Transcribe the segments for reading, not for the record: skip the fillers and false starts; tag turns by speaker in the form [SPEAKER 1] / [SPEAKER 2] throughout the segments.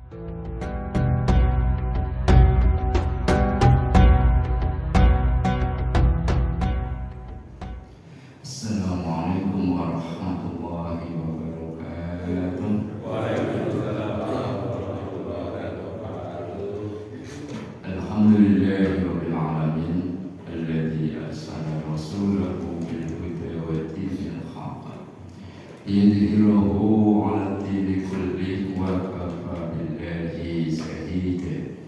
[SPEAKER 1] Assalamualaikum warahmatullahi wabarakatuh.
[SPEAKER 2] Waalaikumsalam warahmatullahi wabarakatuh.
[SPEAKER 1] Alhamdulillahirabbil alamin alladzi arsala rasulahu bil huda wa dinil haqq liyudhhirahu 'ala dini kullihi wa kafa billahi shahida.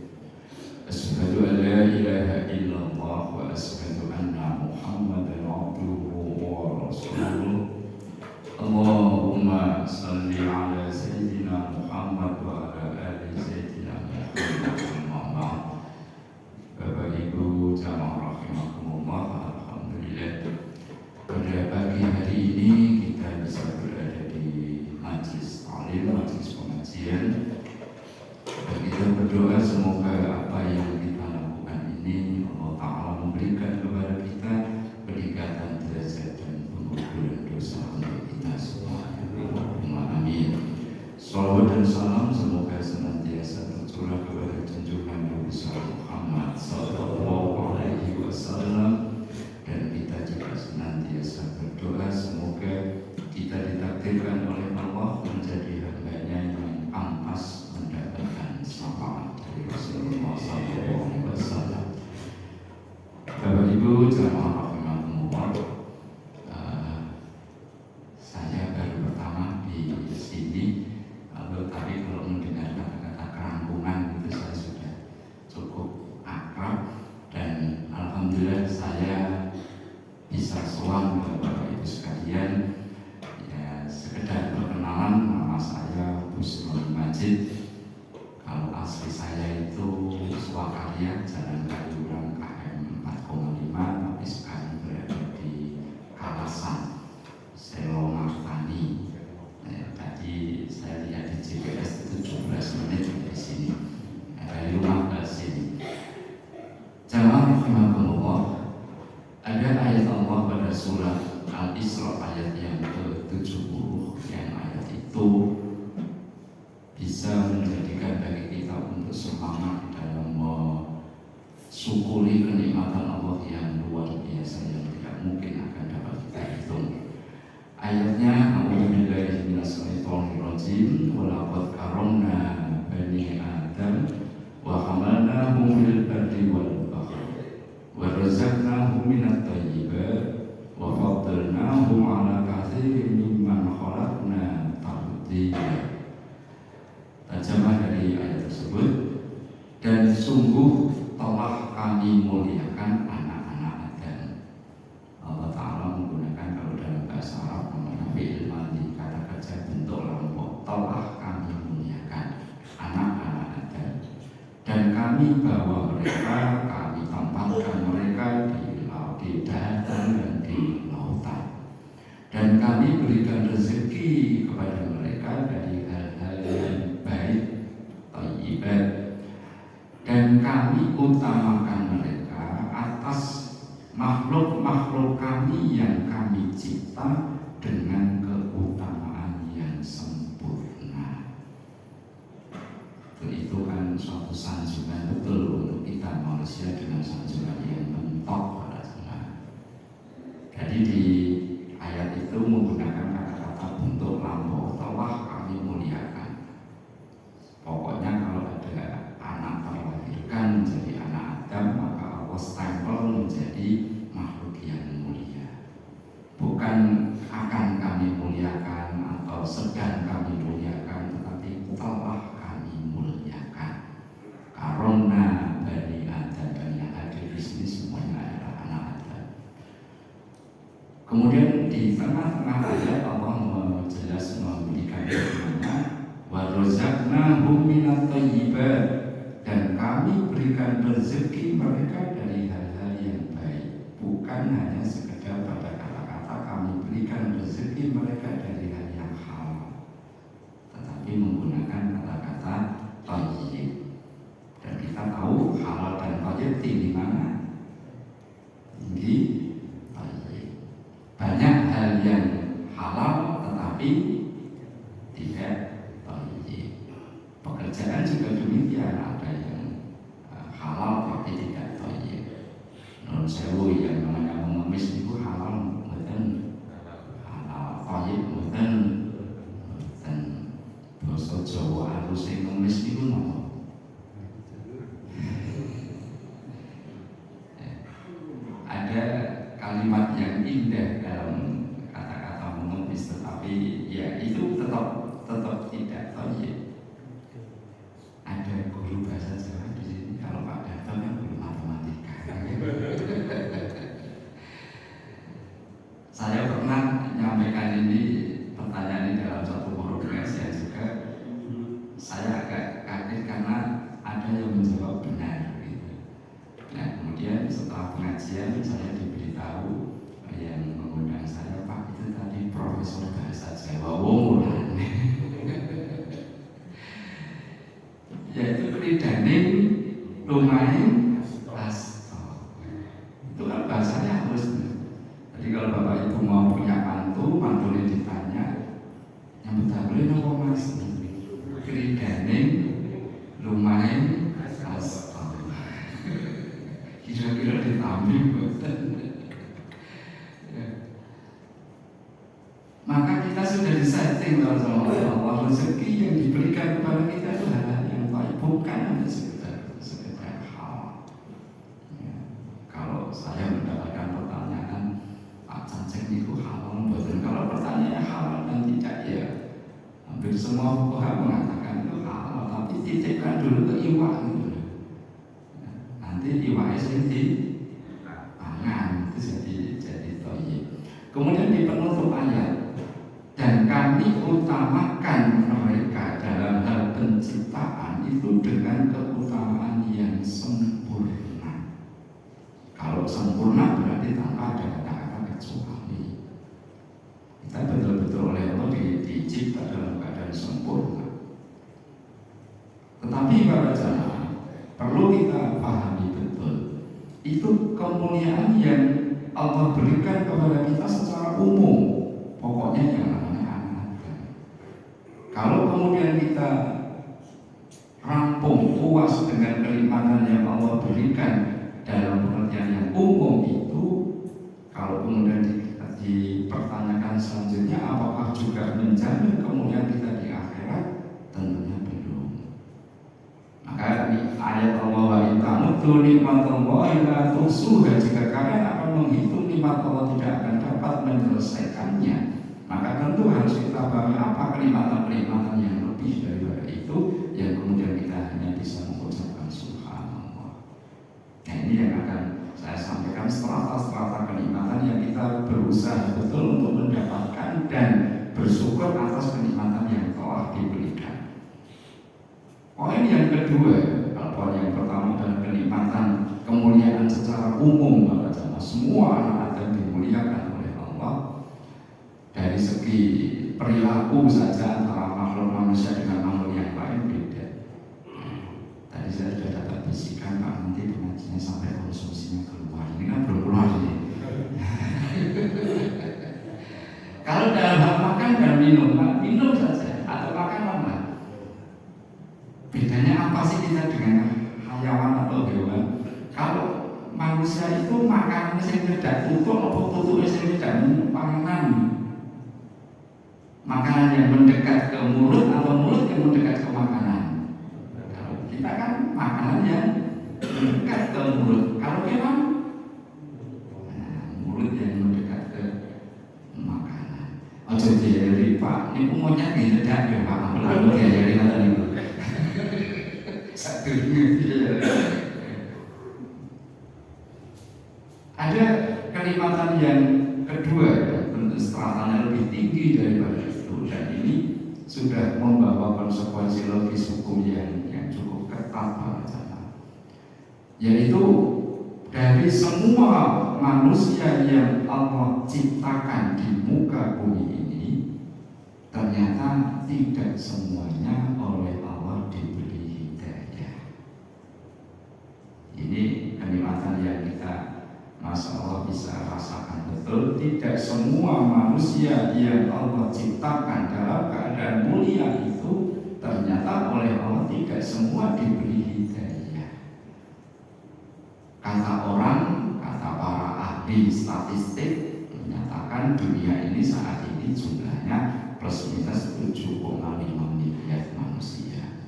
[SPEAKER 1] Asyhadu an la ilaha illallah wa asyhadu anna Muhammadan abduhu wa rasuluh. Allahumma salli ala sayyidina Muhammad wa ala ali sayyidina Muhammad. Amma Bapak Ibu jamaah rahimakumullah, alhamdulillah pada pagi hari ini kita bisa berada di majlis taklim, majlis pengajian, dan kita berdoa semoga apa yang kita lakukan ini Allah Ta'ala memberikan kepada kita peningkatan derajat dan pengampunan dosa untuk kita semua. Allahumma amin. Salawat dan salam semoga senantiasa tercurah kepada junjungan Nabi Muhammad sallallahu alaihi wasallam, dan kita juga senantiasa berdoa semoga kita ditakdirkan oleh Allah menjadi hamba-Nya yang pantas mendapatkan syafaat dari Rasulullah sallallahu alaihi wasallam. Bapak Ibu jamaah rahimakumullah, saya baru pertama di sini. Tapi kalau mendengar kata-kata kerangkungan itu saya sudah cukup akrab, dan alhamdulillah saya bisa sowan ke Bapak Ibu sekalian. Ya, sekedar perkenalan, nama saya Busron Majid. Kalau asli saya itu Swakarya, Jalan Kaliurang KM 4,5, tapi sekarang berada di kawasan Selomartani. Tadi saya lihat di GPS itu 17 menit dari sini, dari rumah ke sini. Jamaah rahimakumullah, ada ayat Allah pada surat Al-Isra ayat yang ke-70, yang ayat itu bisa menjadikan bagi kita untuk semangat dalam mensyukuri kenikmatan Allah yang luar biasa yang tidak mungkin akan dapat kita hitung. Ayatnya, a'udzubillahi minasyaitonirrajim, wa laqad karamna bani Adam wa hamalnahum fil barri wal bahri wa razaqnahum minat thayyibat wa faddalnahum 'ala katsirin mimman khalaqna tafdila. Terjemah dari ayat tersebut, dan sungguh telah kami muliakan anak-anak Adam. Allah Ta'ala menggunakan, kalau dalam bahasa Arab namanya fi'il madhi, kata kerja bentuk lampau. Telah kami muliakan anak-anak Adam, dan kami bawa mereka, kami tempatkan mereka di laut, di daratan dan di lautan, dan kami berikan rezeki kepada mereka dari hal-hal yang baik, thayyibat, dan kami utamakan mereka atas makhluk-makhluk kami yang kami cipta dengan keutamaan yang sempurna. Itu kan suatu sanjungan betul untuk kita manusia, dengan sanjungan yang mentok pada Tuhan. Jadi di ayat itu menggunakan kata-kata bentuk lampau, telah kami muliakan. Pokoknya kalau ada anak terlahirkan menjadi anak Adam, maka Allah stempel menjadi makhluk yang mulia. Bukan akan kami muliakan atau sedang kami muliakan, tetapi telah kami muliakan. Karena bani Adam, dan yang hadir di sini semuanya adalah anak Adam. Kemudian di tengah-tengah ayat Allah jelas memberikan firman-Nya, wa razaqnahum minat thayyibat, dan kami berikan rezeki mereka dari hal-hal yang baik. Bukan hanya sekedar pada kata-kata kami berikan rezeki mereka dari hal yang halal, tetapi menggunakan kata-kata thayyib. Dan kita tahu halal dan thayyib tinggi mana? Tinggi thayyib. Banyak hal yang halal tetapi tidak thayyib. Pekerjaan juga demikian, ada yang halal tapi tidak thayyib. Non sewu yang namanya mengemis itu halal mboten halal, thayyib mboten. Dan basa Jawa halus sing ngemis niku napa? Ada kalimat yang indah dalam kata-kata mengemis, tetapi ya itu tetap tidak thayyib. Ada guru bahasa Jawa di sini, kalau Pak Darto kan guru matematika. Saya pernah menyampaikan ini pertanyaan ini dalam satu kongres yang juga saya agak kaget karena ada yang menjawab benar. Gitu. Nah kemudian setelah pengajian saya diberitahu yang mengundang saya, Pak itu tadi profesor bahasa Jawa Wongulan. Yaitu kridaning lumayan asto. Itu kan bahasanya halus. Jadi kalau bapak ibu mau punya mantunya ditanya, yang betul nopo mas? Kridaning lumayan asto. Kira-kira ditambil betul. Maka kita sudah disetting sama Allah, rezeki yang diberikan kepada kita itu hal yang baik, bukan hanya sekedar hal. Ya. Kalau saya mendapatkan pertanyaan, Pak Canceng itu halal betul. Kalau pertanyaannya halal dan tidak, ya hampir semua fuqaha mengatakan itu halal, tapi titipkan dulu ke iwak gitu. Ya. Nanti iwaknya sendiri pangan itu jadi thayyib. Kemudian di penutup ayat, dan kami utamakan mereka dalam hal penciptaan itu dengan keutamaan yang sempurna. Kalau sempurna berarti tanpa ada kata-kata kecuali. Kita betul-betul oleh Allah dicipta dalam keadaan sempurna. Tetapi para jamaah perlu kita pahami betul, itu kemuliaan yang Allah berikan kepada kita secara umum. Pokoknya yang namanya anak-anak. Kalau kemudian kita rampung puas dengan kenikmatan yang Allah berikan dalam pengertian yang umum itu, kalau kemudian dipertanyakan selanjutnya apakah juga menjamin kemuliaan kita di akhirat, tentunya belum. Maka ayat Allah wa intamutu nikmatallahi la tuhsuha, jika kalian akan menghitung nikmat Allah tidak akan dapat menyelesaikannya, maka tentu harus kita pahami apa kenikmatan-kenikmatan yang lebih daripada itu yang kemudian kita hanya bisa mengucapkan subhanallah. Nah ini yang akan saya sampaikan strata-strata kenikmatan yang kita berusaha betul untuk mendapatkan dan bersyukur atas kenikmatan yang telah diberikan. Poin yang kedua, poin yang pertama adalah kenikmatan kemuliaan secara umum, Bapak Jamaah. Semua anak Adam dimuliakan oleh Allah. Dari segi perilaku saja antara makhluk manusia dengan makhluk yang lain beda. Tadi saya sudah dapat bisikan, Pak, nanti pengajiannya sampai konsumsinya keluar. Ini kan belum keluar ini. Kalau dalam hal makan dan minum saja atau makan apa? Bedanya apa sih kita dengan hayawan atau hewan? Kalau manusia itu makanannya yang tidak tutup atau tutupnya yang tidak panganan. Makanan yang mendekat ke mulut atau mulut yang mendekat ke makanan. Kalau kita kan makanan yang mendekat ke mulut. Kalau hewan, mulut yang mendekat ke makanan. Ojo diajari Pak, ini umumnya tidak ada Pak. Lalu diajari kata itu. Satu ada kenikmatan yang kedua, stratanya lebih tinggi daripada itu, dan ini sudah membawa konsekuensi logis hukum yang cukup ketat pada zaman. Yaitu dari semua manusia yang Allah ciptakan di muka bumi ini, ternyata tidak semuanya oleh Allah diberi hidayah. Ini kenikmatan yang kita Masya Allah bisa rasakan betul. Tidak semua manusia yang Allah ciptakan dalam keadaan mulia itu ternyata oleh Allah tidak semua Kata para ahli statistik menyatakan dunia ini saat ini jumlahnya plus minus 7,5 miliar manusia.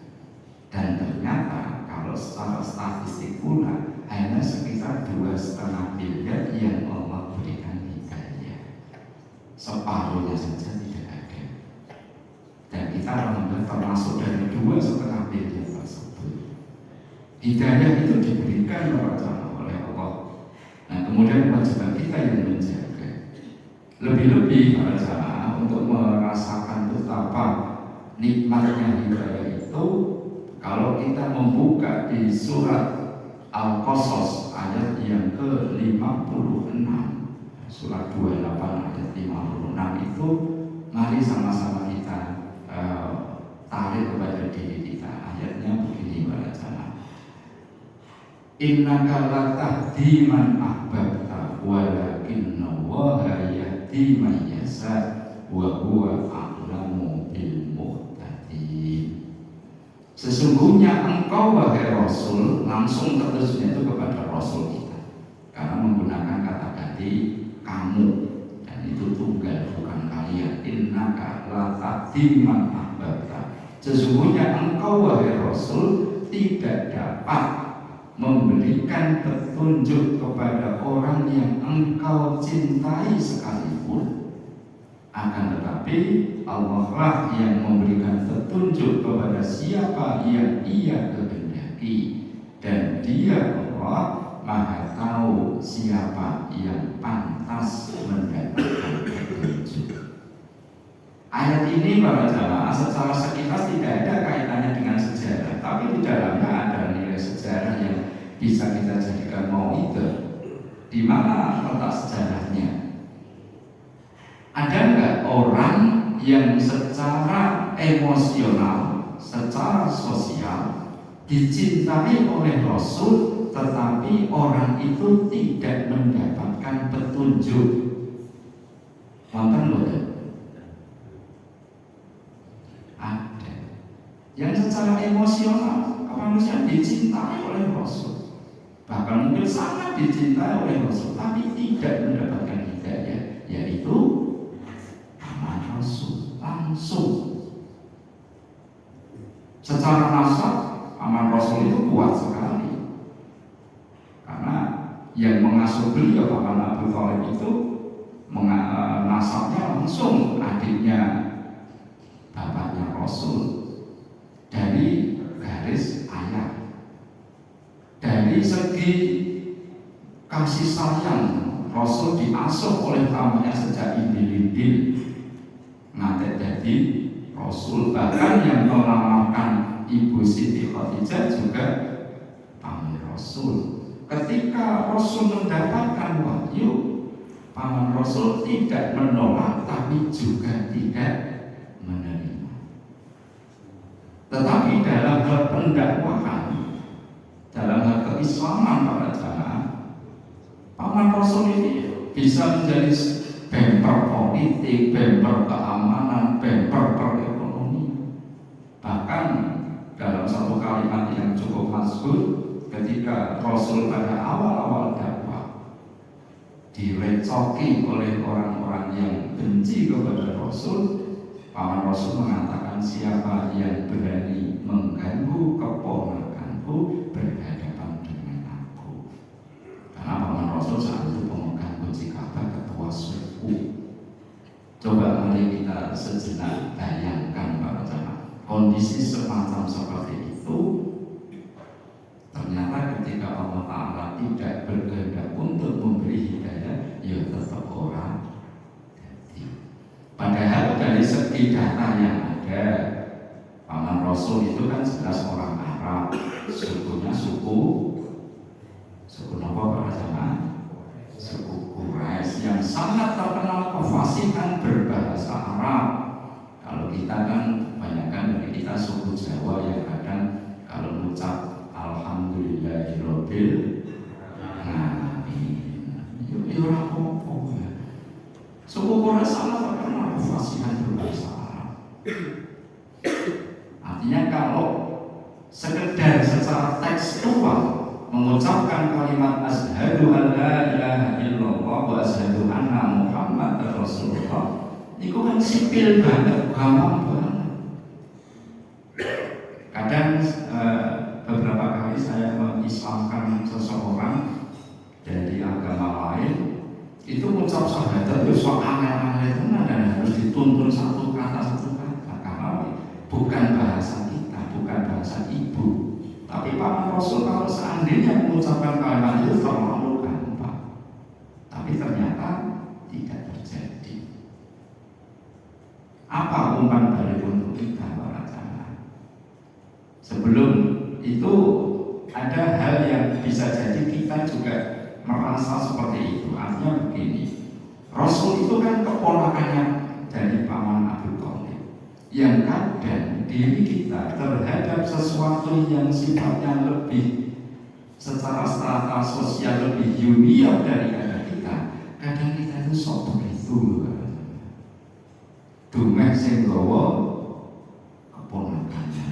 [SPEAKER 1] Dan ternyata kalau secara statistik pula hanya sekitar 2,5 miliar yang Allah berikan hidayah. Separuhnya saja tidak ada. Dan kita alhamdulillah termasuk dari 2,5 miliar tersebut. Hidayah itu diberikan oleh Allah. Nah, kemudian kewajiban kita yang menjaga. Lebih-lebih para jamaah untuk merasakan betapa nikmatnya hidayah itu, kalau kita membuka di surat Al-Qasas ayat yang ke-56, surat 28 ayat 56 itu, mari sama-sama kita tarik kepada diri kita. Ayatnya begini para jamaah. Innaka la tahdi man ahbabta walakinallaha yahdi man yasha wa huwa a'lamu bil muhtadin. Sesungguhnya engkau wahai Rasul, langsung tertujunya itu kepada Rasul kita, karena menggunakan kata ganti kamu, dan itu tunggal bukan kalian. Innaka la tahdi man ahbabta. Sesungguhnya engkau wahai Rasul tidak dapat memberikan petunjuk kepada orang yang engkau cintai sekalipun, akan tetapi Allah lah yang memberikan petunjuk kepada siapa yang Ia kehendaki, dan Dia Allah Maha tahu siapa yang pantas mendapatkan petunjuk. Ayat ini para jamaah secara sekilas tidak ada kaitannya dengan sejarah, tapi di dalamnya ada nilai sejarah yang bisa kita jadikan mauidhah. Di mana letak sejarahnya? Ada nggak orang yang secara emosional, secara sosial dicintai oleh Rasul, tetapi orang itu tidak mendapatkan petunjuk? Wonten mboten? Ada. Yang secara emosional kemanusiaan dicintai oleh Rasul, bahkan mungkin sangat dicintai oleh Rasul, tapi tidak mendapatkan hidayah, yaitu paman Rasul langsung. Secara nasab paman Rasul itu kuat sekali, karena yang mengasuh beliau paman Abu Thalib itu nasabnya langsung adiknya bapaknya Rasul, dari garis ayah. Dari segi kasih sayang, Rasul diasuh oleh pamannya sejak indil-indil ngantek jadi Rasul. Bahkan yang melamarkan Ibu Siti Khadijah juga paman Rasul. Ketika Rasul mendapatkan wahyu, paman Rasul tidak menolak tapi juga tidak menerima. Tetapi dalam hal pendakwahan, dalam hal keislaman para jamaah, paman Rasul ini bisa menjadi bemper politik, bemper keamanan, bemper perekonomian. Bahkan dalam satu kalimat yang cukup masyhur, ketika Rasul pada awal-awal dakwah direcoki oleh orang-orang yang benci kepada Rasul, paman Rasul mengatakan, siapa yang berani mengganggu keponakanku berhadapan dengan aku. Karena paman Rasul saat itu pemegang kunci Ka'bah, ketua suku. Coba mari kita sejenak bayangkan para jamaah, kondisi semacam seperti itu. Ternyata ketika Allah Ta'ala tidak berkehendak untuk memberi hidayah, ya tetap orang. Padahal dari segi data yang ada, paman Rasul itu kan jelas orang Arab, sukunya suku apa para jamaah? Suku Quraisy yang sangat terkenal kefasihan berbahasa Arab. Kalau kita kan kebanyakan dari kita suku Jawa yang kadang kalau mengucap Alhamdulillahirabbil alamin, ya ora apa-apa. Suku Quraisy sangat terkenal kefasihan berbahasa Arab. Artinya kalau sekedar secara tekstual mengucapkan kalimat asyhadu an la ilaha illallah wa asyhadu anna muhammadar rasulullah itu kan sipil banget, gampang banget. Kadang beberapa kali saya mengislamkan seseorang dari agama lain, itu mengucap syahadat itu soal aneh-aneh itu dan harus dituntun satu kata karena bukan bahasa kita, bukan bahasa ibu. Tapi Pak Rasul kalau seandainya mengucapkan kalimat itu terlalu gampang, tapi ternyata tidak terjadi. Apa umpan balik untuk kita para jamaah? Sebelum itu ada hal yang bisa jadi kita juga merasa seperti itu. Artinya begini, Rasul itu kan keponakannya dari paman Abu Thalib, yang kadang diri kita terhadap sesuatu yang sifatnya lebih secara strata sosial lebih junior daripada kita, kadang kita itu sok begitu. Dumeh sing gawa keponakannya,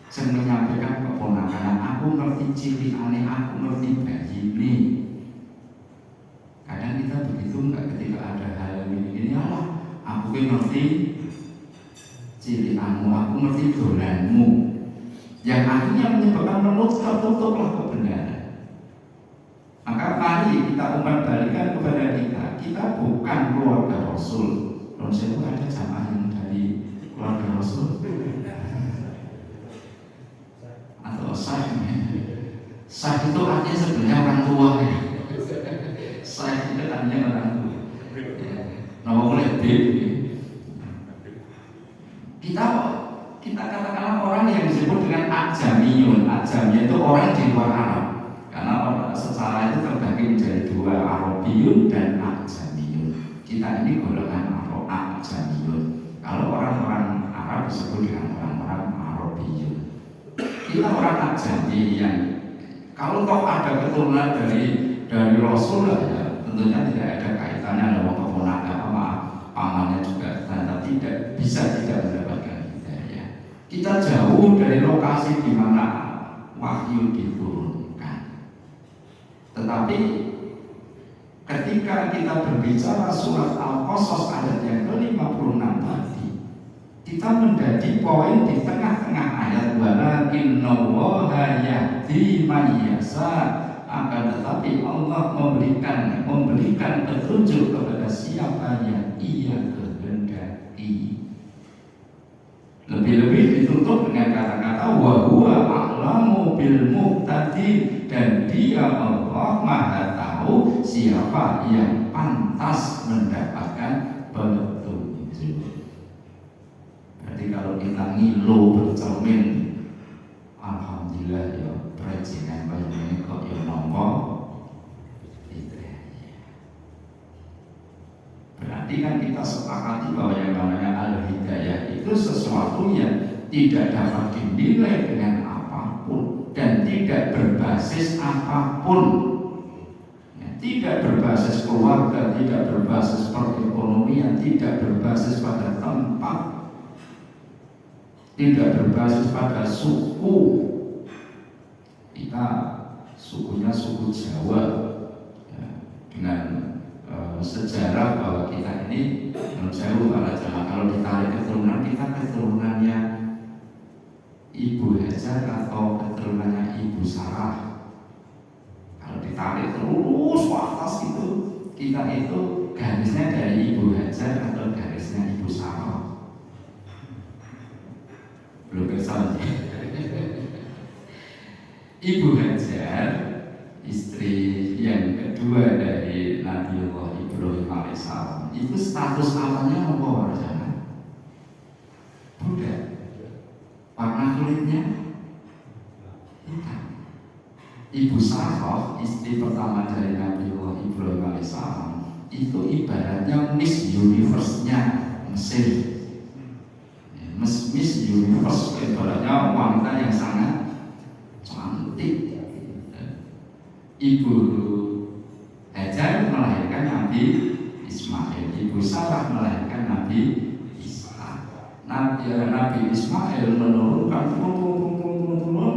[SPEAKER 1] sing menyampaikan keponakannya, aku ngerti cilikane, aku ngerti bayine. Kadang kita begitu enggak ketika ada hal yang ini Allah, aku ngerti cilikanmu, aku ngerti dolanmu, yang akhirnya menyebabkan mulut tertutuplah kebenaran. Maka mari kita umpan balikan kepada kita bukan keluarga Rasul. Rasul ada jamaah yang dari keluarga Rasul atau sah itu artinya sebenarnya orang tua ya. Sah itu artinya orang tua. Nama boleh kita katakanlah orang yang disebut dengan ajamiyun. Ajamiyun itu orang di luar Arab, karena secara itu terbagi menjadi dua, Arabiyun dan ajamiyun. Kita ini golongan ajamiyun. Kalau orang-orang Arab disebut dengan orang-orang Arabiyun. Kita orang ajami yang kalau toh ada keturunan dari Rasul ya, tentunya tidak ada kaitannya dengan keponakan sama pamannya juga, ternyata tidak bisa tidak mendapatkan hidayah. Kita jauh dari lokasi di mana wahyu diturunkan. Tetapi ketika kita berbicara surat Al-Qasas ayat yang ke-56 tadi, kita menjadi poin di tengah-tengah ayat, walakinnallaha yahdi man yasha, akan tetapi Allah memberikan petunjuk kepada siapa yang Ia kehendaki. Lebih-lebih ditutup dengan kata-kata wa huwa a'lamu bil muhtadin, dan Dia Allah Maha tahu siapa yang pantas mendapatkan petunjuk. Jadi kalau kita ngilu bercermin, alhamdulillah ya perjinan banyak kok ya nompo itu ya. Berarti kan kita sepakati bahwa yang namanya al-hidayah itu sesuatu yang tidak dapat dinilai dengan apapun dan tidak berbasis apapun ya, tidak berbasis keluarga, tidak berbasis perekonomian, tidak berbasis pada tempat, tidak berbasis pada suku. Kita sukunya suku Jawa ya, dengan sejarah bahwa kita ini Jawa para jamaah, kalau ditarik keturunan kita keturunannya Ibu Hajar atau keturunannya Ibu Sarah. Kalau ditarik terus ke atas itu, kita itu garisnya dari Ibu Hajar atau garisnya Ibu Sarah. Belum kesal. Ibu Hajar, istri yang kedua dari Nabiullah Ibrahim alaihissalam, itu status awalnya apa warjana? Budak. Warna kulitnya hitam. Ibu Sarah, istri pertama dari Nabiullah Ibrahim alaihissalam, itu ibaratnya Miss Universe-nya Mesir. Miss Universe ibaratnya wanita yang sangat cantik. Ibu Hajar melahirkan Nabi Ismail, Ibu Sarah melahirkan Nabi Ishak. Nabi Ismail menurunkan turun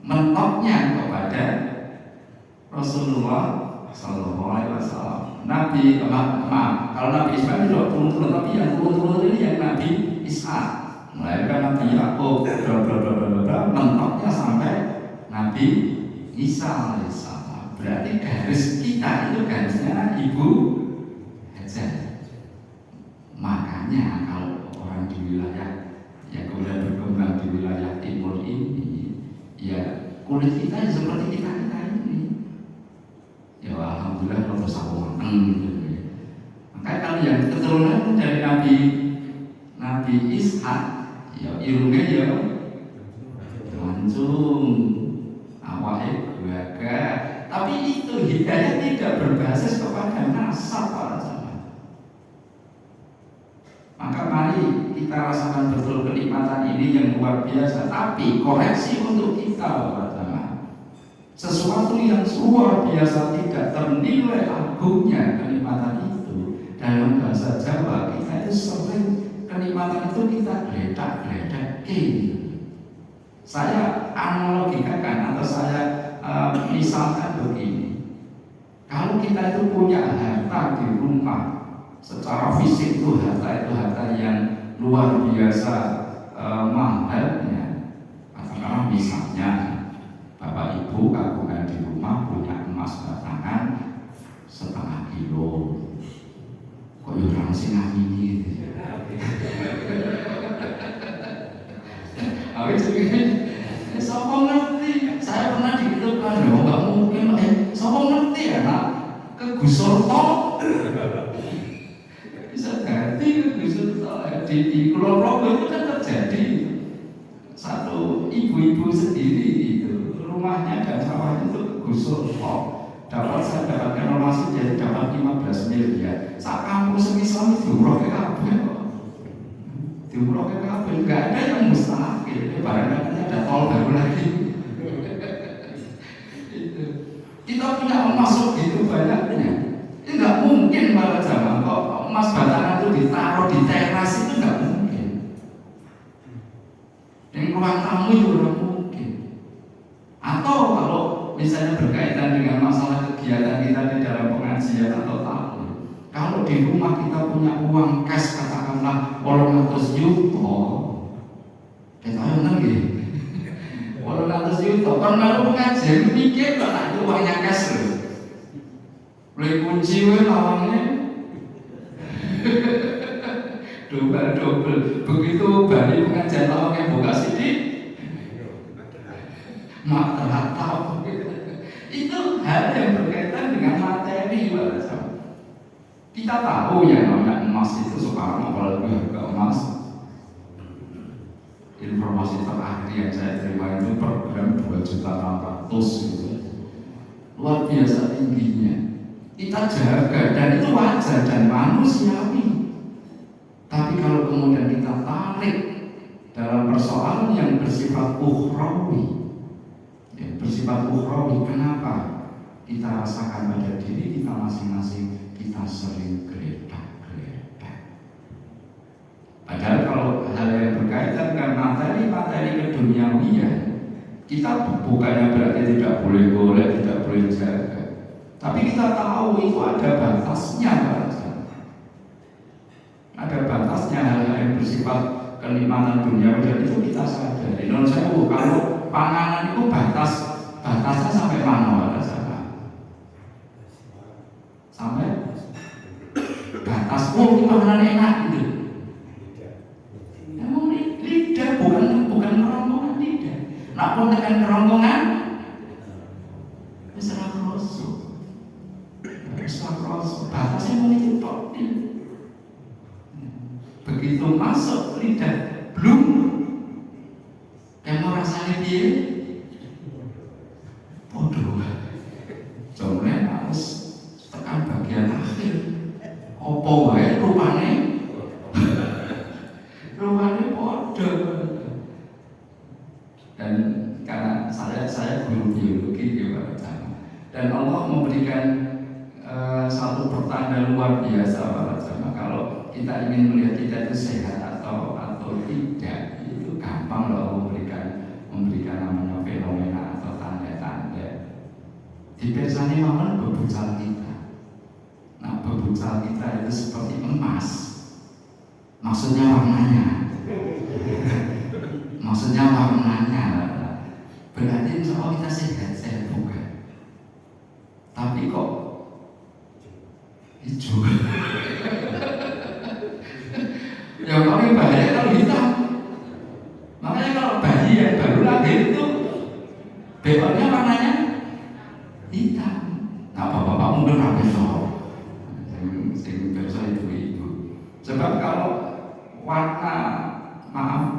[SPEAKER 1] mentok mentoknya kepada Rasulullah Sallallahu Alaihi Wasallam. Nabi maaf, kalau Nabi Ismail tidak turun-turun, tapi yang turun-turun ini yang Nabi Ishak, melahirkan Nabi Yakub, mentoknya sampai Nabi Isa alaihissalam. Berarti garis kita itu garisnya Ibu Hajar. Makanya kalau orang di wilayah yang kemudian berkembang di wilayah timur ini, ya kulit kita seperti kita ini. Ya alhamdulillah kalau sama gitu. Maka kalau yang keturunan dari Nabi Ishak, ya irungnya ya langsung awalnya gagah. Tapi itu hidayah tidak berbasis kepada nasab para jamaah. Maka mari kita rasakan betul kenikmatan ini yang luar biasa. Tapi koreksi untuk kita para jamaah. Sesuatu yang luar biasa tidak ternilai agungnya kenikmatan itu. Dalam bahasa Jawa kita itu sering kenikmatan itu kita geledak-geledak Saya analogikan atau saya misalkan begini. Kalau kita itu punya harta di rumah, secara fisik itu harta yang luar biasa mahalnya. Katakanlah misalnya Bapak Ibu kagungan di rumah punya emas batangan 0,5 kilo. Kok ya orang sing ngamini gitu. Awet segini, siapa ngerti? Saya pernah dikitukan, ya nggak mungkin. Siapa ngerti ya nak? Kegusur toh bisa ganti kegusur toh. Di Kulon Progo itu kan terjadi satu ibu-ibu sendiri itu rumahnya dan sawahnya itu kegusur toh. Saya dapatkan informasi jadi dapat 15 miliar. Saat kampus Islam itu diurok ke kabel kok. Diurok ke kabel, nggak ada yang mustahil. Barangkali ada tol baru lagi. Itu. Kita punya emas begitu banyaknya. Ini nggak mungkin pada zaman kok emas batangan itu ditaruh di teras itu nggak mungkin. Yang ruang tamu juga mungkin. Atau kalau misalnya berkaitan dengan masalah kegiatan kita di dalam pengajian atau tamu, kalau di rumah kita punya uang cash katakanlah 800 juta, kita ngerti 800 juta, kan kalau pengajian mikir kalau ada uangnya cash loh, beli kunci lawangnya double, begitu balik pengajian lawangnya buka sidik, mak terhatap. Itu hal yang berkaitan dengan materi. Kita tahu ya namanya emas itu sekarang apalagi harga emas. Informasi terakhir yang saya terima itu per gram 2.600.000 gitu. Luar biasa tingginya. Kita jaga dan itu wajar dan manusiawi. Tapi kalau kemudian kita tarik dalam persoalan yang bersifat ukhrawi, bersifat ukhrawi, kenapa kita rasakan pada diri kita masing-masing, kita sering geledak-geledak. Padahal kalau hal yang berkaitan dengan materi keduniawian, kita bukannya berarti tidak boleh, tidak boleh jaga. Tapi kita tahu itu ada batasnya, ada batasnya hal-hal yang bersifat kenikmatan duniawi, dan itu kita sadari. Non saya kalau panganan itu batasnya sampai mana ada sana? Sampai batas ini makanan enak gitu. Emang lidah bukan kerongkongan lidah. Nak pun tekan kerongkongan, bisa kroso. Batasnya mau dicetok. Begitu masuk lidah, belum. Kamu rasanya dia bodoh. Jomnya harus tekan bagian akhir. Opo wae rupane bodoh. Dan karena saya guru biologi juga, dan Allah memberikan satu pertanda luar biasa para jamaah. Kalau kita ingin melihat kita itu sehat atau tidak, itu gampang loh memberikan namanya fenomena atau tanda Di pirsani mawon bebucal kita. Nah, bebucal kita itu seperti emas. Maksudnya warnanya. Maksudnya warnanya. Berarti insya Allah kita sehat bukan. Tapi kok hijau? Yang paling bahaya kalau hitam. Makanya kalau bayi yang baru lahir itu bekalnya warnanya hitam. Nah, bapak-bapak mungkin rapi soal. Sing biasa itu. Sebab kalau warna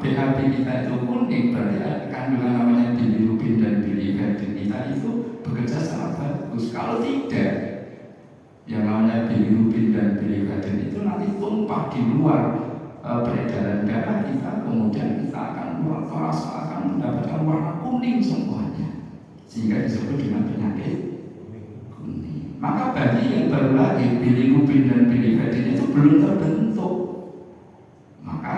[SPEAKER 1] BHB kita itu kuning, berarti kandungan namanya bilirubin dan biliverdin kita itu bekerja secara bagus. Kalau tidak, yang namanya bilirubin dan biliverdin itu nanti tumpah di luar peredaran darah kita, kemudian kita akan merasa akan mendapatkan warna kuning semuanya, sehingga disebut dengan penyakit kuning. Maka bagi yang baru lahir bilirubin dan biliverdin itu belum terbentuk, maka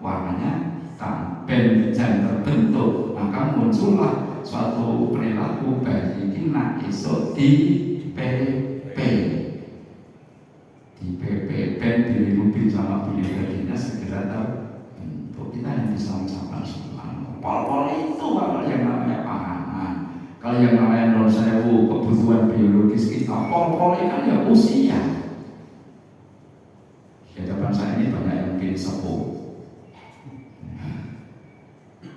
[SPEAKER 1] warnanya hitam. Dan terbentuk, maka muncullah suatu perilaku bayi kita esok di PP. Di PP bilirubin sama biliverdinnya segera terbentuk. Kita yang bisa mengucapkan subhanallah. Pol-pol itu yang namanya panganan. Kalau yang namanya non sewu kebutuhan biologis kita, pol-pol kan ya usia. Di hadapan saya ini banyak yang mungkin sepuh.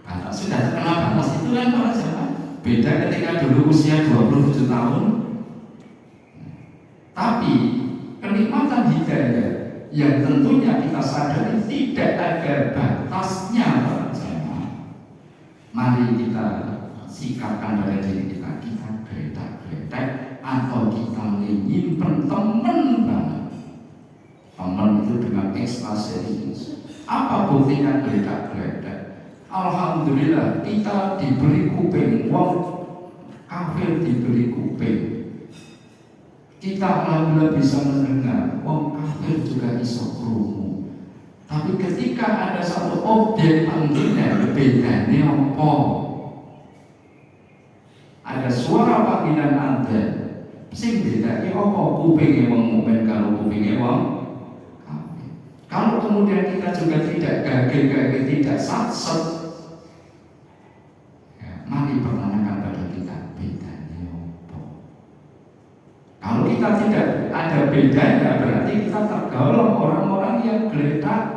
[SPEAKER 1] Batas sudah terkenal batas itu kan para jamaah. Beda ketika dulu usia 27 tahun. Tapi kenikmatan hidayah yang tentunya kita sadari tidak ada batasnya para jamaah. Mari kita sikapkan pada diri kita geletak-geletak atau kita nyimpen temen banget. Temen itu dengan ekstra serius. Apa buktinya geletak-geletak? Alhamdulillah kita diberi kuping, wong kafir diberi kuping. Kita alhamdulillah bisa mendengar, wong kafir juga bisa krungu. Tapi ketika ada satu objek panggilan, bedanya apa? Ada suara panggilan adzan, sing bedanya apa? Kupingnya wong mukmin kalau kupingnya wong kafir. Kalau kemudian kita juga tidak gagil-gagil, tidak satset, mari pertanyakan pada kita bedanya apa. Kalau kita tidak ada bedanya, berarti kita tergolong orang-orang yang geletak.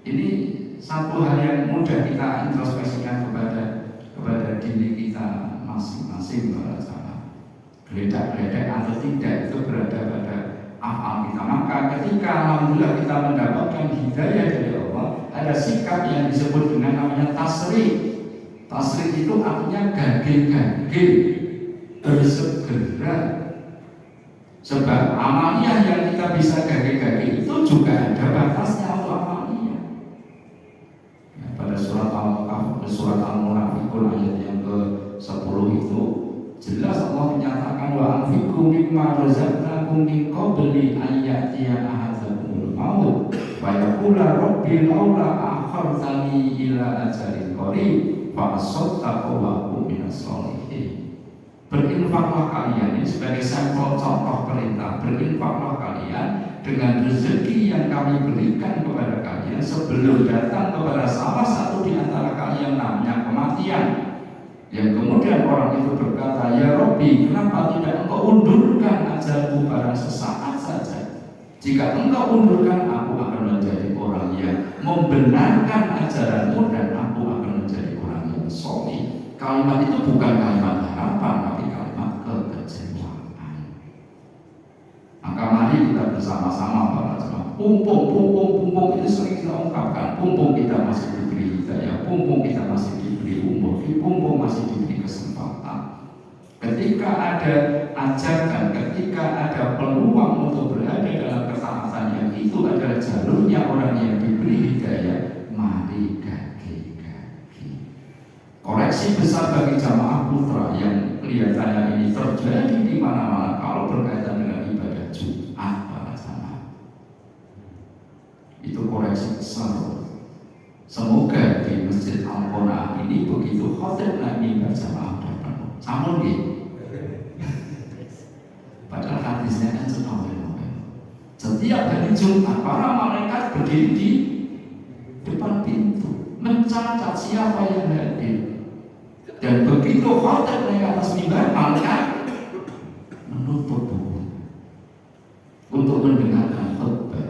[SPEAKER 1] Ini satu hal yang mudah kita introspeksikan kepada diri kita masing-masing para jamaah. Geledak-geledak atau tidak itu berada pada afal kita. Maka ketika alhamdulillah kita mendapatkan hidayah dari Allah, ada sikap yang disebut dengan namanya tasrik. Tasrik itu artinya gagil-gagil, bersegera. Sebab amaliyah yang kita bisa gagil-gagil itu juga ada batasnya untuk amaliyah. Ya, pada surat Al-Munafiqun ayat yang ke-10 itu jelas Allah menyatakan wa anfiqu mimma razaqnakum min qabli an ya'tiya ahadakumul maut wa yaqula rabbi laula akhartani ila ajalin qarib fa asaddaqu wa akum minas sholihin. Berinfaklah kalian, ini sebagai sampel contoh perintah, berinfaklah kalian dengan rezeki yang kami berikan kepada kalian sebelum datang kepada salah satu di antara kalian namanya kematian. Yang kemudian orang itu berkata, ya Rabbi, kenapa tidak engkau undurkan ajalku barang sesaat saja? Jika engkau undurkan, aku akan menjadi orang yang membenarkan ajaranmu dan aku akan menjadi orang yang sholih. Kalimat itu bukan kalimat harapan, tapi kalimat kekecewaan. Maka mari kita bersama-sama para jemaah. Pumpung itu sering kita ungkapkan. Pumpung kita masih diberi hidayah, pumpung kita masih diberi umur, pumpung masih diberi kesempatan. Ketika ada ajakan, ketika ada peluang untuk berada dalam ketaatan yang itu adalah jalurnya orang yang diberi hidayah, mari koreksi besar bagi jamaah putra yang kelihatannya ini terjadi di mana-mana kalau berkaitan dengan ibadah Jumat para jamaah. Itu koreksi besar. Semoga di Masjid Al-Qur'an ini Nabi begitu khotib Nabi berjamaah penuh. Sampun nggih. Padahal hadisnya kan setiap hari Jumat para malaikat berdiri di depan pintu mencatat siapa yang hadir. Dan begitu khotib naik atas mimbar, malaikat menutup buku untuk mendengarkan khutbah.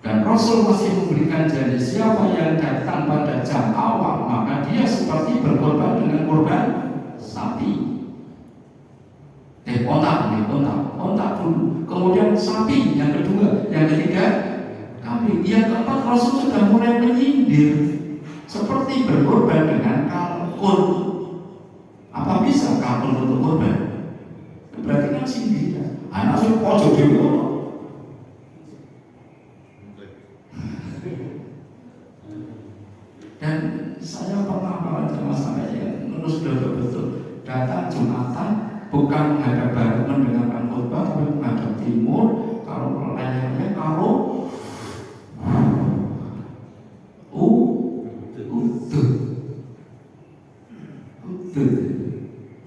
[SPEAKER 1] Dan Rasul masih memberikan janji siapa yang datang pada jam awal maka dia seperti berkorban dengan korban sapi. Ontak dulu. Kemudian sapi yang kedua, yang ketiga kambing. Yang keempat Rasul sudah mulai menyindir seperti berkorban dengan kalkun. Apa bisa kalkun untuk korban? Berarti kan sindiran. Anak saya pojok dulu. Dan saya pernah sama saya lulus betul datang Jumatan bukan menghadap barat mendengarkan khutbah tapi menghadap timur. Kalau layarnya kalau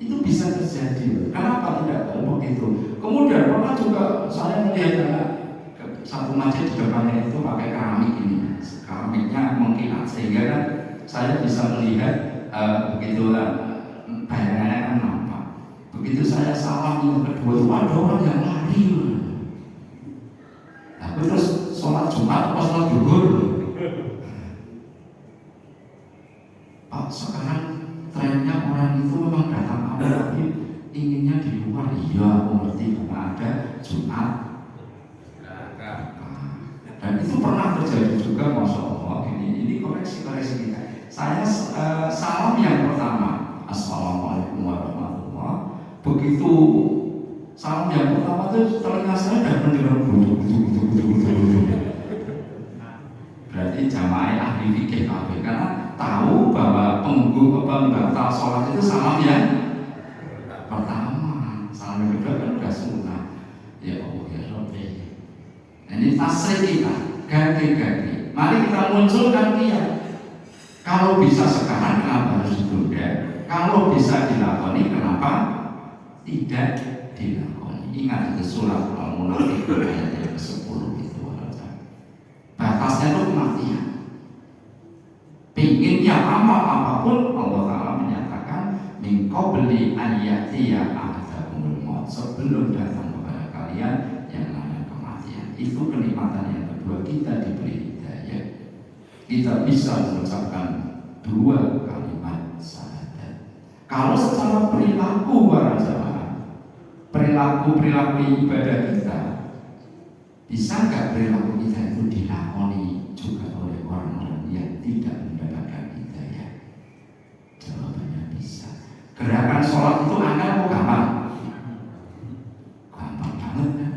[SPEAKER 1] itu bisa terjadi. Kenapa tidak begitu? Kemudian pernah juga saya melihat satu masjid di depannya itu pakai keramik ini. Keramiknya mengkilat sehingga kan saya bisa melihat begitu bayangannya kan nampak. Begitu saya salam yang kedua itu ada orang yang lari. Tapi terus sholat Jumat pas sholat duhur. Pak, sekarang trennya orang itu memang datang awal tapi inginnya di luar. Iya, aku ngerti karena ada Jumat. Dan itu pernah terjadi juga, Masya Allah. Ini koreksi kita. Saya salam yang pertama, Assalamualaikum warahmatullahi wabarakatuh. Begitu salam yang pertama itu telinga saya sudah mendengar butuh. Berarti jamaah ahli fikih kabeh karena tahu bahwa pembatal sholat itu salam yang pertama, salam yang kedua kan sudah sunnah. Ya Allah ya Rabbi. Ini tasrik kita, ganti. Mari kita munculkan dia. Kalau bisa sekarang kenapa harus ditunda? Kalau bisa dilakoni kenapa tidak dilakoni? Ingat itu surat Al-Munafiqun ayat yang ke-10 itu. Batasnya itu kematian. Pinginnya amal apapun Allah Ta'ala menyatakan min qabli an ya'tiya ahadakumul maut, sebelum datang kepada kalian yang namanya kematian. Itu kenikmatan yang kedua, kita diberi hidayah. Kita bisa mengucapkan dua kalimat syahadat. Kalau secara perilaku para jamaah, perilaku ibadah kita, bisa nggak perilaku kita itu dilakoni juga oleh orang-orang yang tidak mendapatkan hidayah? Jawabannya bisa. Gerakan sholat itu angka atau gampang? Gampang banget kan?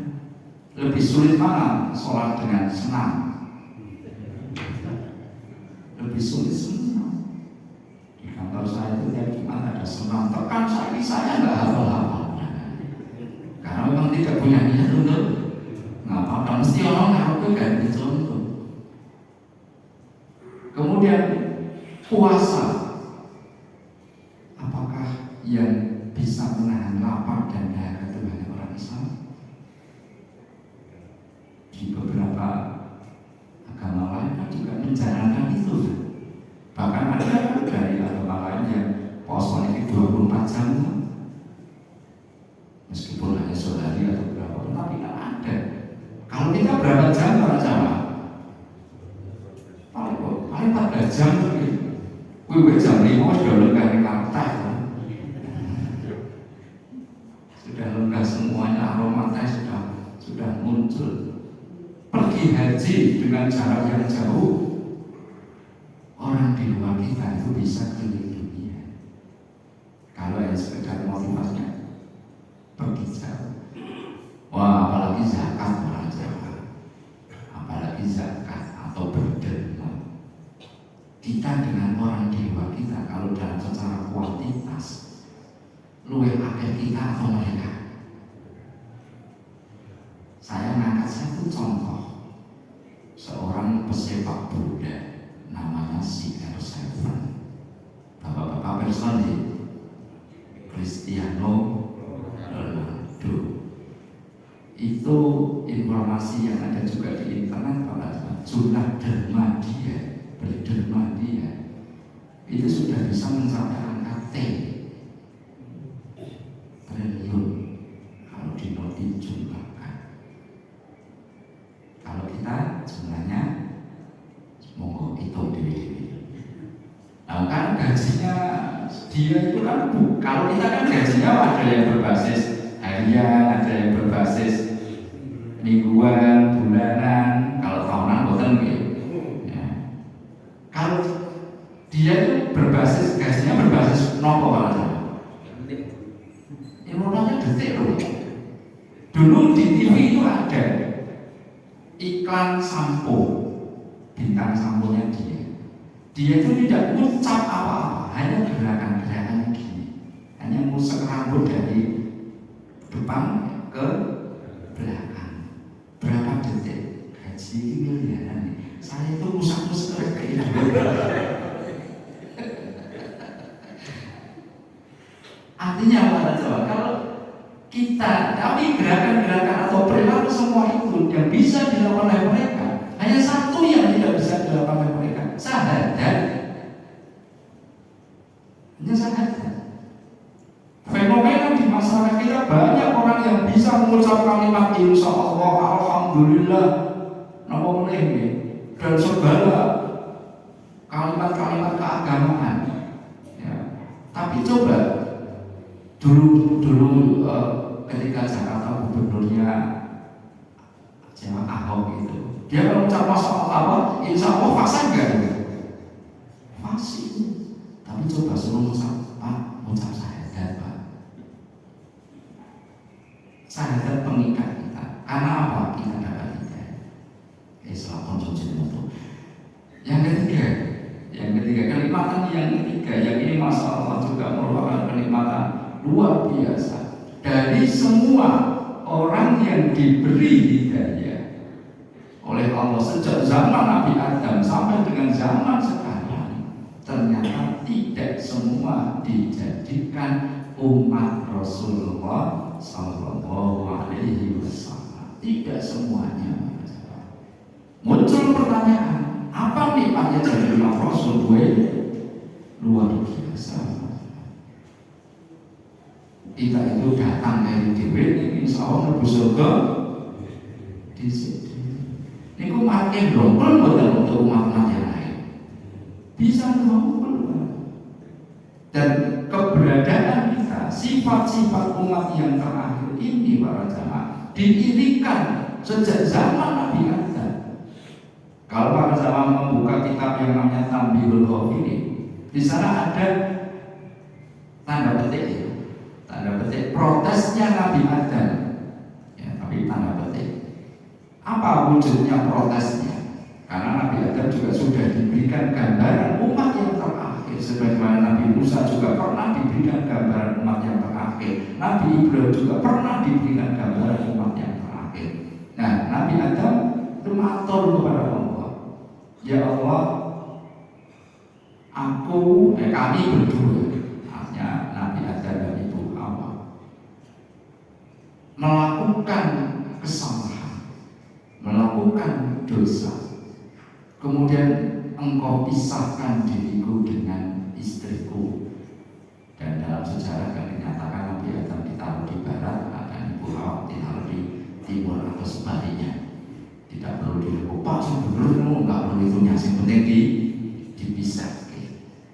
[SPEAKER 1] Lebih sulit mana sholat dengan senang? Lebih sulit senang. Di kantor saya itu tiap Jumat ada senang tekan saya nggak hafal-hafal karena memang tidak punya niat untuk ngapal. Mesti orang ngaku ganti contoh. Kemudian puasa, apakah yang bisa menahan lapar dan dahaga itu hanya orang Islam? Di beberapa agama lain kan juga menjalankan itu. Bahkan ada dari agama lain yang puasanya 24 jam, meskipun hanya sehari atau berapa, tapi kan ada. Kalau kita berapa jam para jamaah? Paling 14 jam lagi. Jam 5 sudah lenggah karta. Sudah lenggah semuanya, aroma teh sudah muncul. Pergi haji dengan jarak yang jauh, orang di luar kita itu bisa keliling dunia. Kalau yang sekedar motivasinya pergi jauh. Wah, apalagi zakat orang Jawa, apalagi zakat atau berderma. Kita dengan orang di luar kita, kalau dalam secara kuantitas, luwih akeh kita atau mereka. Saya ngangkat satu contoh, seorang pesepak bola namanya CR7. bisa mencapai angka T triliun kalau dijumlahkan. Kalau kita jumlahnya monggo hitung dewi-dewi. Nah kan gajinya dia itu kan kalau kita kan gajinya ada yang berbasis harian, ada yang berbasis mingguan, bulanan, kalau tahunan boten gitu. Ya. Kalau dia itu berbasis gajinya berbasis nopo kalau Ilmunya detik loh. Dulu di TV itu ada iklan sampo, bintang samponya dia. Dia itu tidak mengucap apa-apa, hanya gerakan-gerakan gini, hanya ngusek rambut dari depan ke belakang. Berapa detik? Gaji miliaran. Saya itu ngusap-ngusap kayak gitu. Artinya apa coba? Kalau kita, tapi gerakan-gerakan atau perilaku semua itu yang bisa dilakukan oleh mereka, hanya satu yang tidak bisa dilakukan oleh mereka, syahadat. Hanya syahadat. Fenomena di masyarakat kita banyak orang yang bisa mengucap kalimat insya Allah, alhamdulillah, nama boleh dan segala kalimat-kalimat keagamaan. Ya. Tapi coba dulu ketika Jakarta gubernurnya Ahok itu, dia mengucap masalah apa? Insya Allah fasih enggak? Fasih. Tapi coba suruh mengucap syahadat, Pak. Syahadat pengikat kita. Karena apa? Kita dapat hidayah. Islam konsumsi itu. Yang ketiga kenikmatan yang ketiga, yang ini masalah juga merupakan kenikmatan luar biasa dari semua orang yang diberi hidayah oleh Allah sejak zaman Nabi Adam sampai dengan zaman sekarang, ternyata tidak semua dijadikan umat Rasulullah Sallallahu Alaihi Wasallam. Tidak semuanya. Muncul pertanyaan, apa nikmatnya jadi umat Rasul? Luar biasa. Kita itu datang dari dewi, insya Allah lebih surga di sini. Ini ku makin dongkol betul untuk umat-umat yang lain. Bisa dongkol. Dan keberadaan kita, sifat-sifat umat yang terakhir ini para jamaah diirikan sejak zaman Nabi Adam. Kalau para jamaah membuka kitab yang namanya Tanbihul Ghafilin, di sana ada tanda petik. Tanda petik protesnya Nabi Adam, ya, tapi tanda petik. Apa wujudnya protesnya? Karena Nabi Adam juga sudah diberikan gambaran umat yang terakhir, sebagaimana Nabi Musa juga pernah diberikan gambaran umat yang terakhir. Nabi Ibrahim juga pernah diberikan gambaran umat yang terakhir. Nah, Nabi Adam itu matur kepada Allah, ya Allah, kami berdua, artinya Nabi Adam dan Ibu Hawa, melakukan kesalahan, melakukan dosa, kemudian engkau pisahkan diriku dengan istriku. Dan dalam sejarah kan dinyatakan Nabi Adam ditaruh di barat dan Ibu Hawa ditaruh di timur atau sebaliknya. Tidak perlu dilupa, sebelum nggak perlu itu yang penting dipisah.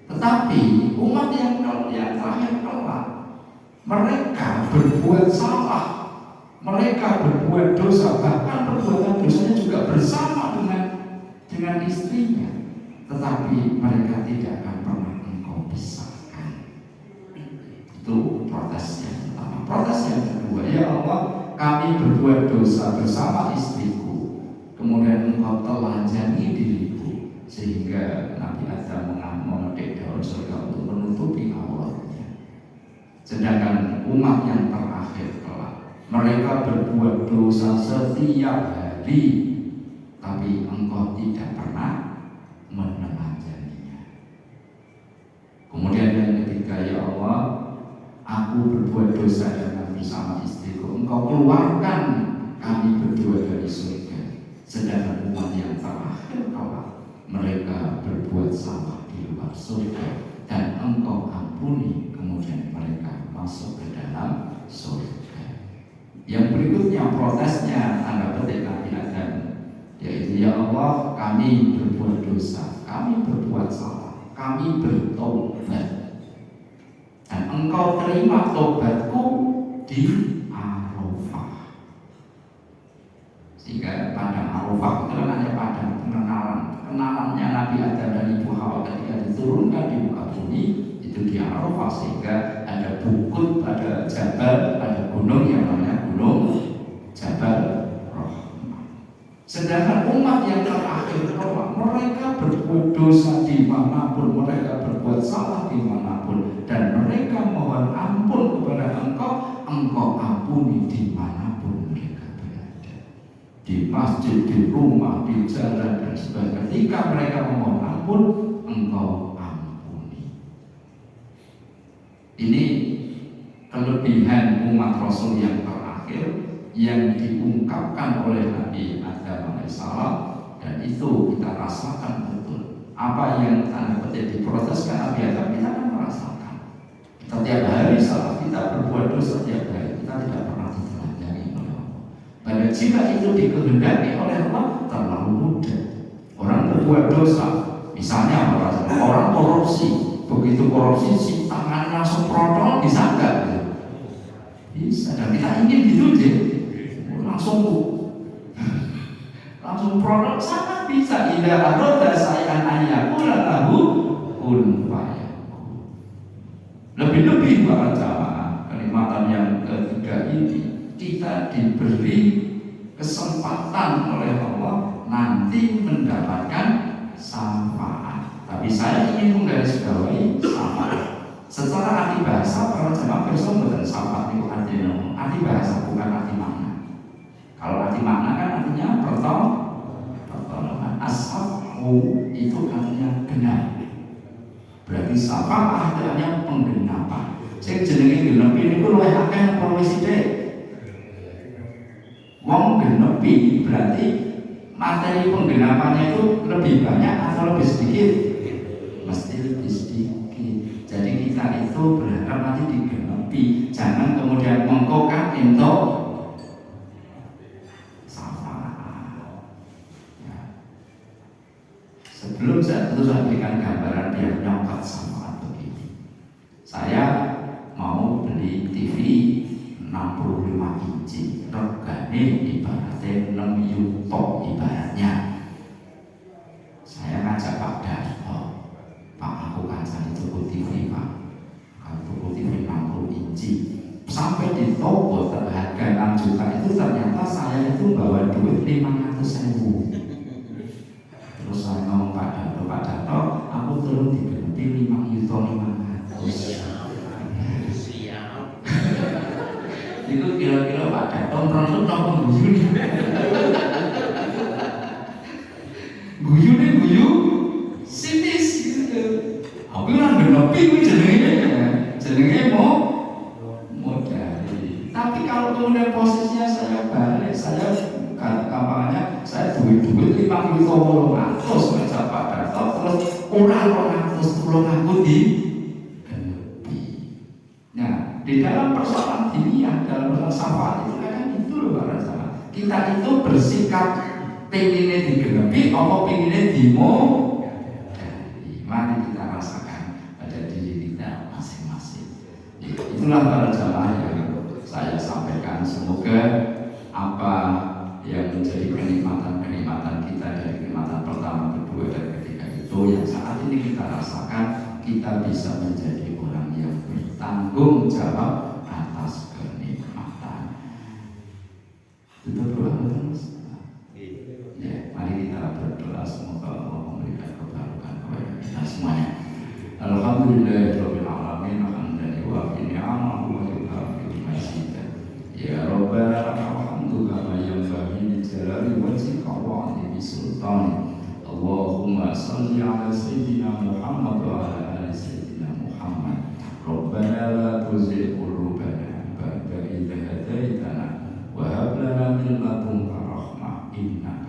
[SPEAKER 1] Tetapi umat yang terakhir kelak, mereka berbuat salah, mereka berbuat dosa, bahkan perbuatan dosanya juga bersama dengan istrinya. Tetapi mereka tidak akan pernah engkau pisahkan. Itu protes yang pertama. Protes yang kedua, ya Allah, kami berbuat dosa bersama istriku, kemudian engkau telanjangi diriku, sehingga Nabi Adam memetik daun surga untuk menutupi auratnya. Sedangkan umat yang terakhir kelak, mereka berbuat dosa setiap hari, tapi engkau tidak pernah menelanjanginya. Kemudian yang ketiga, ya Allah, aku berbuat dosa dengan bersama istriku, engkau keluarkan kami berdua dari surga. Sedangkan umat yang terakhir kelak, mereka berbuat salah di luar surga dan Engkau ampuni, kemudian mereka masuk ke dalam surga. Yang berikutnya protesnya tanda petik Nabi Adam, yaitu ya Allah, kami berbuat dosa, kami berbuat salah, kami bertobat, dan Engkau terima tobatku di Arafah. Sehingga pada Arafah itu hanya pada kenalannya Nabi Adam dan Ibu Hawa ketika diturunkan di muka bumi itu di Arafah, sehingga ada bukit, ada jabal, ada gunung yang namanya Gunung Jabal Rahmah. Sedangkan umat yang terakhir mereka berbuat dosa dimanapun, mereka berbuat salah dimanapun, dan mereka mohon ampun kepada Engkau, Engkau ampuni dimanapun mereka berada, di masjid, di rumah, di jalan dan sebagainya. Ketika mereka memohon ampun, Engkau ampuni. Ini kelebihan umat Rasul yang terakhir yang diungkapkan oleh Nabi Adam alaihissalam, dan itu kita rasakan betul. Apa yang tanda petik diproteskan Nabi Adam, kita kan merasakan. Kita tiap hari salah, kita berbuat dosa tiap hari, kita tidak pernah ditelanjangi oleh Allah. Padahal jika itu dikehendaki oleh Allah, terlalu mudah. Orang berbuat dosa, misalnya orang korupsi, begitu korupsi si tangan langsung protol, bisa nggak? Bisa. Dan kita ingin gitu aja, langsung protol, sangat bisa. Ida aroda sayan ayakula lahu kun fayakun. Lebih-lebih para jamaah, kenikmatan yang ketiga ini kita diberi kesempatan oleh Allah nanti mendapatkan syafaat. Tapi saya ingin menggarisbawahi syafaat. Secara arti bahasa para jamaah bersama dan syafaat itu artinya arti bahasa, bukan arti makna. Kalau arti makna kan artinya pertolongan. As-safu itu artinya genap. Berarti syafaat artinya penggenapan. Sing jenenge genep ini ku luwih akeh apa wis sithik? Wong genepi berarti materi penggenapannya itu lebih banyak atau lebih sedikit? Mesti lebih sedikit. Jadi kita itu berharap nanti digenepi, jangan kemudian mengkokak untuk syafaat. Ya. Sebelum saya berikan gambaran biar nyongkat syafaat begini. Saya mau beli TV 65 inci, regane ibaratnya 6 yuto ibaratnya. Saya ngajak Pak Darto, Pak, aku kancani tuku TV Pak, kalau tuku TV 60 inci sampai di toko harga 6 juta itu ternyata saya itu bawa duit 500.000. Terus saya ngomong Pak Darto, aku turun digenepi 5 yuto 500. Itu kira-kira Pak Darto merosot apa guyu? Guyu sinis gitu. Aku ora genepi kuwi jenenge mau dari. Tapi kalau kemudian posisinya saya balik, saya gampangnya saya duit 5 juta 800 ngajak Pak Darto, terus orang 200 tolong aku di genepi. Nah, di dalam persoalan diniyah, dalam persoalan syafaat itu kadang itu loh para jamaah. Kita itu bersikap pengennya digenepi, apa pengennya dimodali. Mari kita rasakan pada diri kita masing-masing. Itulah para jamaah yang saya sampaikan. Semoga apa yang menjadi kenikmatan-kenikmatan kita dari kenikmatan pertama, kedua, dan ketiga itu yang saat ini kita rasakan, kita bisa menjadi orang yang bertanggung jawab atas kenikmatan. Itu doa terus. Ya, mari kita berdoa semoga Allah memberikan kebarukan kepada kita semuanya. Alhamdulillahirabbil alamin, hamdan wa ni'amahu wa yukafi'u mazidah. Ya Rabbana alhamdu kama yanbaghi li jalali wajhika wa 'azimi sultanik. Allahumma shalli 'ala sayyidina Muhammad wa 'ala ali sayyidina Muhammad. Rabbana la tuzigh qulubana ba'da idh hadaitana wa hab lana min ladunka rahmah innaka